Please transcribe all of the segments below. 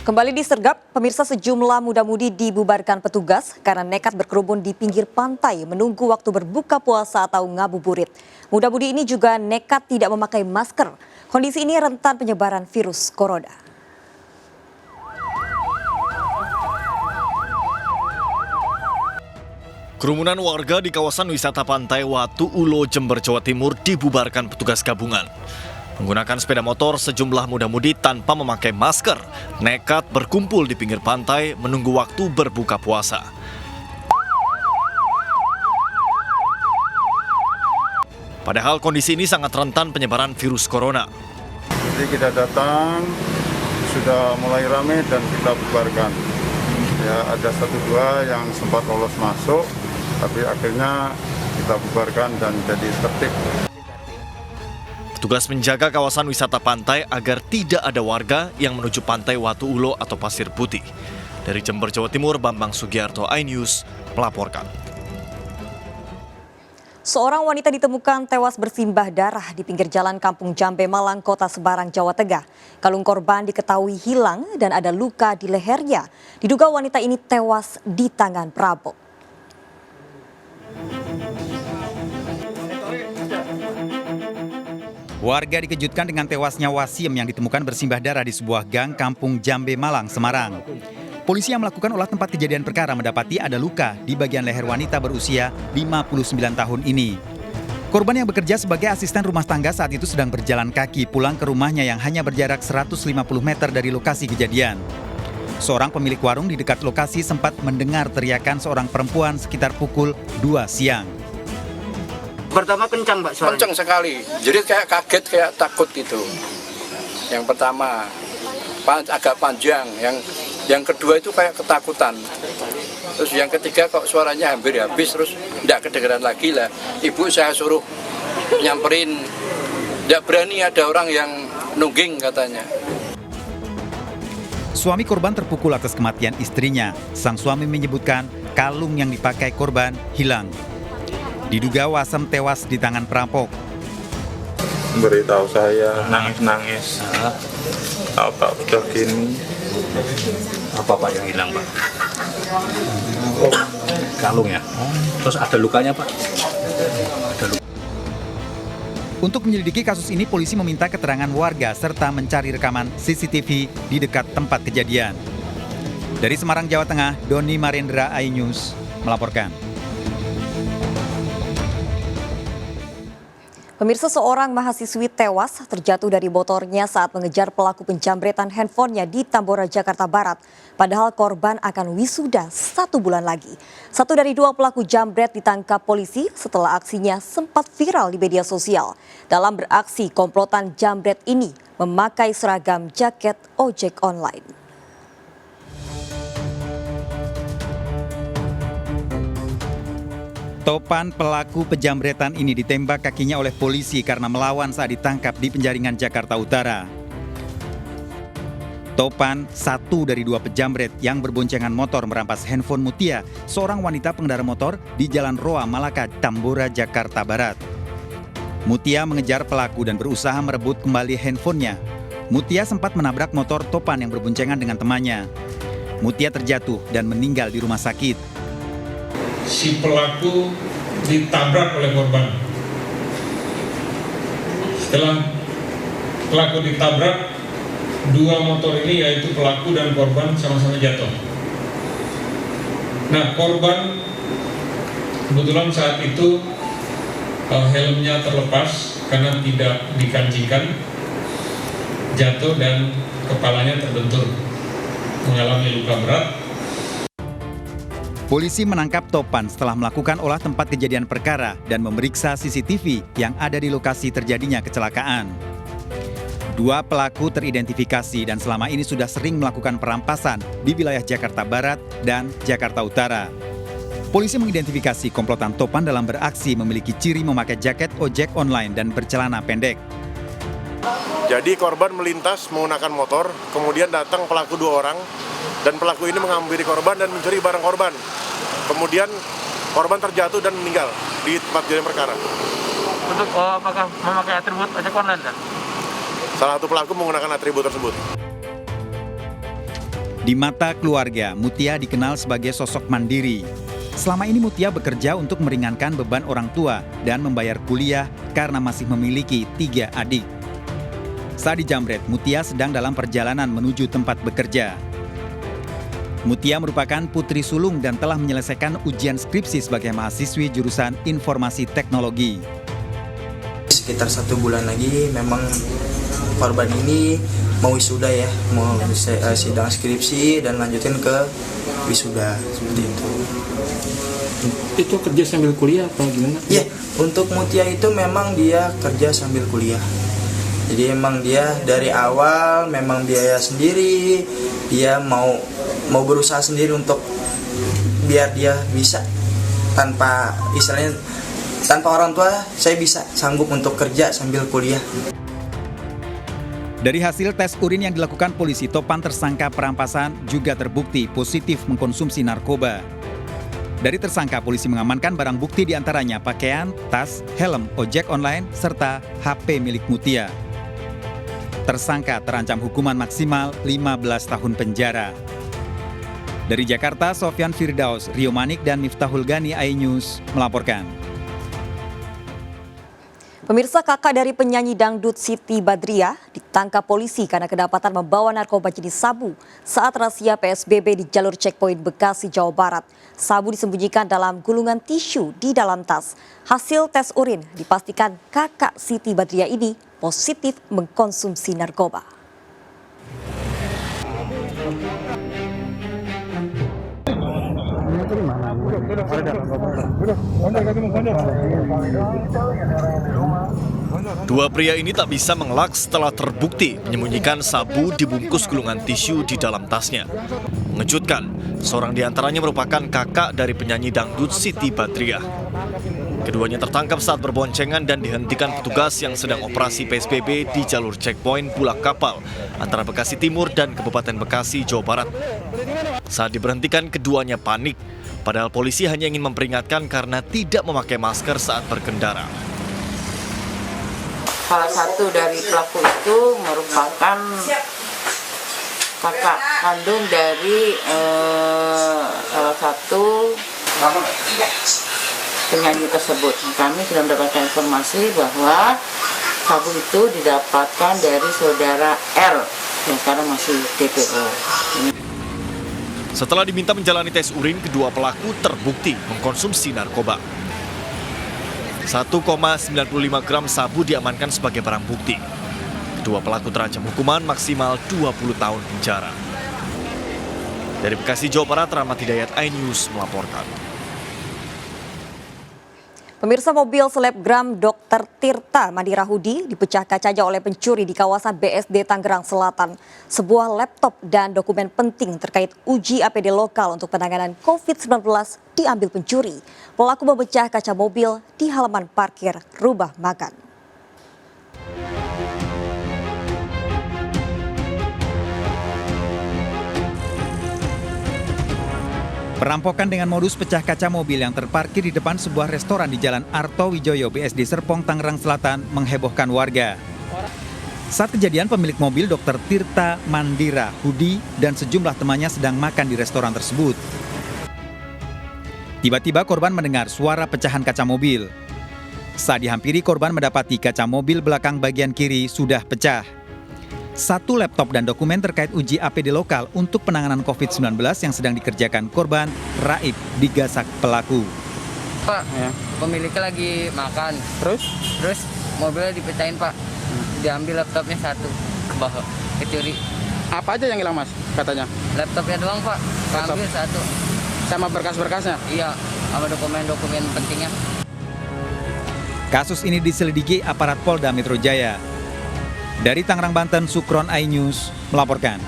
Kembali disergap, pemirsa sejumlah muda-mudi dibubarkan petugas karena nekat berkerumun di pinggir pantai menunggu waktu berbuka puasa atau ngabuburit. Muda-mudi ini juga nekat tidak memakai masker. Kondisi ini rentan penyebaran virus corona. Kerumunan warga di kawasan wisata pantai Watu Ulo, Jember, Jawa Timur dibubarkan petugas gabungan. Menggunakan sepeda motor, sejumlah muda-mudi tanpa memakai masker nekat berkumpul di pinggir pantai menunggu waktu berbuka puasa. Padahal kondisi ini sangat rentan penyebaran virus corona. Jadi kita datang, sudah mulai ramai dan kita bubarkan. Ya, ada 1-2 yang sempat lolos masuk, tapi akhirnya kita bubarkan dan jadi tertib. Petugas menjaga kawasan wisata pantai agar tidak ada warga yang menuju pantai Watu Ulo atau Pasir Putih. Dari Jember, Jawa Timur, Bambang Sugiarto, iNews melaporkan. Seorang wanita ditemukan tewas bersimbah darah di pinggir jalan Kampung Jambe Malang, Kota Semarang, Jawa Tengah. Kalung korban diketahui hilang dan ada luka di lehernya. Diduga wanita ini tewas di tangan perampok. Warga dikejutkan dengan tewasnya Wasim yang ditemukan bersimbah darah di sebuah gang Kampung Jambe Malang, Semarang. Polisi yang melakukan olah tempat kejadian perkara mendapati ada luka di bagian leher wanita berusia 59 tahun ini. Korban yang bekerja sebagai asisten rumah tangga saat itu sedang berjalan kaki pulang ke rumahnya yang hanya berjarak 150 meter dari lokasi kejadian. Seorang pemilik warung di dekat lokasi sempat mendengar teriakan seorang perempuan sekitar pukul 2 siang. Pertama kencang Mbak suaranya? Kencang sekali, jadi kayak kaget, kayak takut gitu. Yang pertama, agak panjang, yang kedua itu kayak ketakutan. Terus yang ketiga kok suaranya hampir habis, terus tidak kedengeran lagi lah. Ibu saya suruh nyamperin, tidak berani ada orang yang nungging katanya. Suami korban terpukul atas kematian istrinya. Sang suami menyebutkan kalung yang dipakai korban hilang. Diduga Wasem tewas di tangan perampok. Beritahu saya, nangis-nangis. Apa udah gini? Apa Pak yang hilang Pak? Kalung ya? Terus ada lukanya Pak? Ada luka. Untuk menyelidiki kasus ini, polisi meminta keterangan warga serta mencari rekaman CCTV di dekat tempat kejadian. Dari Semarang, Jawa Tengah, Doni Marendra, iNews melaporkan. Pemirsa, seorang mahasiswi tewas terjatuh dari motornya saat mengejar pelaku penjamretan handphonenya di Tambora, Jakarta Barat. Padahal korban akan wisuda 1 bulan lagi. 1 dari 2 pelaku jambret ditangkap polisi setelah aksinya sempat viral di media sosial. Dalam beraksi, komplotan jambret ini memakai seragam jaket ojek online. Topan pelaku penjamretan ini ditembak kakinya oleh polisi karena melawan saat ditangkap di Penjaringan, Jakarta Utara. Topan, 1 dari 2 penjamret yang berboncengan motor merampas handphone Mutia, seorang wanita pengendara motor di Jalan Roa Malaka, Tambora, Jakarta Barat. Mutia mengejar pelaku dan berusaha merebut kembali handphonenya. Mutia sempat menabrak motor Topan yang berboncengan dengan temannya. Mutia terjatuh dan meninggal di rumah sakit. Si pelaku ditabrak oleh korban. Setelah pelaku ditabrak, 2 motor ini yaitu pelaku dan korban sama-sama jatuh. Nah, korban kebetulan saat itu helmnya terlepas karena tidak dikancingkan, jatuh dan kepalanya terbentur, mengalami luka berat. Polisi menangkap Topan setelah melakukan olah tempat kejadian perkara dan memeriksa CCTV yang ada di lokasi terjadinya kecelakaan. 2 pelaku teridentifikasi dan selama ini sudah sering melakukan perampasan di wilayah Jakarta Barat dan Jakarta Utara. Polisi mengidentifikasi komplotan Topan dalam beraksi memiliki ciri memakai jaket ojek online dan bercelana pendek. Jadi korban melintas menggunakan motor, kemudian datang pelaku 2 orang, dan pelaku ini menghampiri korban dan mencuri barang korban. Kemudian korban terjatuh dan meninggal di tempat kejadian perkara. Untuk apakah memakai atribut ojek online kan? Salah satu pelaku menggunakan atribut tersebut. Di mata keluarga, Mutia dikenal sebagai sosok mandiri. Selama ini Mutia bekerja untuk meringankan beban orang tua dan membayar kuliah karena masih memiliki 3 adik. Saat dijamret, Mutia sedang dalam perjalanan menuju tempat bekerja. Mutia merupakan putri sulung dan telah menyelesaikan ujian skripsi sebagai mahasiswi jurusan Informasi Teknologi. Sekitar 1 bulan lagi memang korban ini mau wisuda ya, mau sidang skripsi dan lanjutin ke wisuda seperti itu. Itu kerja sambil kuliah atau gimana? Iya, untuk Mutia itu memang dia kerja sambil kuliah. Jadi emang dia dari awal memang biaya sendiri, dia mau berusaha sendiri untuk biar dia bisa tanpa istilahnya tanpa orang tua saya bisa sanggup untuk kerja sambil kuliah. Dari hasil tes urin yang dilakukan polisi, topan tersangka perampasan juga terbukti positif mengkonsumsi narkoba. Dari tersangka, polisi mengamankan barang bukti diantaranya pakaian, tas, helm, ojek online, serta HP milik Mutia. Tersangka terancam hukuman maksimal 15 tahun penjara. Dari Jakarta, Sofyan Firdaus, Rio Manik, dan Miftahul Gani, iNews melaporkan. Pemirsa, kakak dari penyanyi dangdut Siti Badriah ditangkap polisi karena kedapatan membawa narkoba jenis sabu saat razia PSBB di jalur checkpoint Bekasi, Jawa Barat. Sabu disembunyikan dalam gulungan tisu di dalam tas. Hasil tes urin dipastikan kakak Siti Badriah ini positif mengkonsumsi narkoba. Dua pria ini tak bisa mengelak setelah terbukti menyembunyikan sabu dibungkus gulungan tisu di dalam tasnya. Mengejutkan, seorang di antaranya merupakan kakak dari penyanyi dangdut Siti Badriah. Keduanya tertangkap saat berboncengan dan dihentikan petugas yang sedang operasi PSBB di jalur checkpoint Bulak Kapal antara Bekasi Timur dan Kabupaten Bekasi, Jawa Barat. Saat diberhentikan, keduanya panik, padahal polisi hanya ingin memperingatkan karena tidak memakai masker saat berkendara. Salah satu dari pelaku itu merupakan kakak kandung dari salah satu penyanyi tersebut. Kami sudah mendapatkan informasi bahwa sabu itu didapatkan dari saudara L yang sekarang masih DPO. Setelah diminta menjalani tes urin, kedua pelaku terbukti mengkonsumsi narkoba. 1,95 gram sabu diamankan sebagai barang bukti. Kedua pelaku terancam hukuman maksimal 20 tahun penjara. Dari Bekasi, Jawa Barat, Rahmat Hidayat, iNews melaporkan. Pemirsa, mobil selebgram Dr. Tirta Mandirahudi dipecah kacanya oleh pencuri di kawasan BSD Tangerang Selatan. Sebuah laptop dan dokumen penting terkait uji APD lokal untuk penanganan COVID-19 diambil pencuri. Pelaku memecah kaca mobil di halaman parkir rumah makan. Perampokan dengan modus pecah kaca mobil yang terparkir di depan sebuah restoran di Jalan Arto Wijoyo, BSD Serpong, Tangerang Selatan menghebohkan warga. Saat kejadian, pemilik mobil Dr. Tirta Mandirahudi dan sejumlah temannya sedang makan di restoran tersebut. Tiba-tiba korban mendengar suara pecahan kaca mobil. Saat dihampiri, korban mendapati kaca mobil belakang bagian kiri sudah pecah. Satu laptop dan dokumen terkait uji APD lokal untuk penanganan COVID-19 yang sedang dikerjakan korban raib digasak pelaku. Pak, pemiliknya lagi makan. Terus mobilnya dipecahin, Pak. Diambil laptopnya satu, kecuri. Apa aja yang hilang, Mas, katanya? Laptopnya doang, Pak. Ambil satu. Sama berkas-berkasnya? Iya, sama dokumen-dokumen pentingnya. Kasus ini diselidiki aparat Polda Metro Jaya. Dari Tangerang, Banten, Sukron, iNews melaporkan.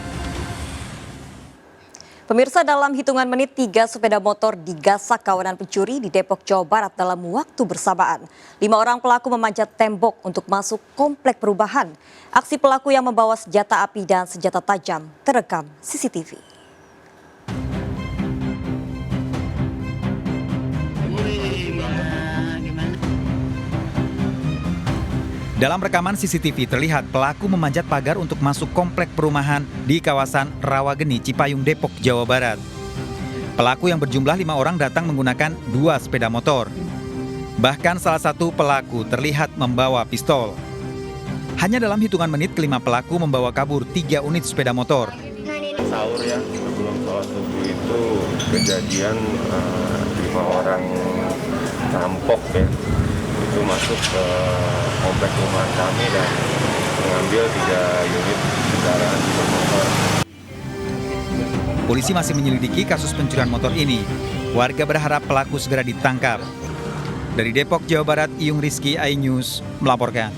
Pemirsa, dalam hitungan menit 3 sepeda motor digasak kawanan pencuri di Depok, Jawa Barat dalam waktu bersamaan. 5 orang pelaku memanjat tembok untuk masuk komplek perubahan. Aksi pelaku yang membawa senjata api dan senjata tajam terekam CCTV. Dalam rekaman CCTV terlihat pelaku memanjat pagar untuk masuk komplek perumahan di kawasan Rawageni, Cipayung, Depok, Jawa Barat. Pelaku yang berjumlah 5 orang datang menggunakan 2 sepeda motor. Bahkan salah satu pelaku terlihat membawa pistol. Hanya dalam hitungan menit, kelima pelaku membawa kabur 3 unit sepeda motor. Sahur ya, sebelum sholat subuh itu kejadian 5 orang rampok ya, itu masuk ke komplek perumahan kami dan mengambil 3 unit kendaraan bermotor. Polisi masih menyelidiki kasus pencurian motor ini. Warga berharap pelaku segera ditangkap. Dari Depok, Jawa Barat, Iyung Rizky, iNews melaporkan.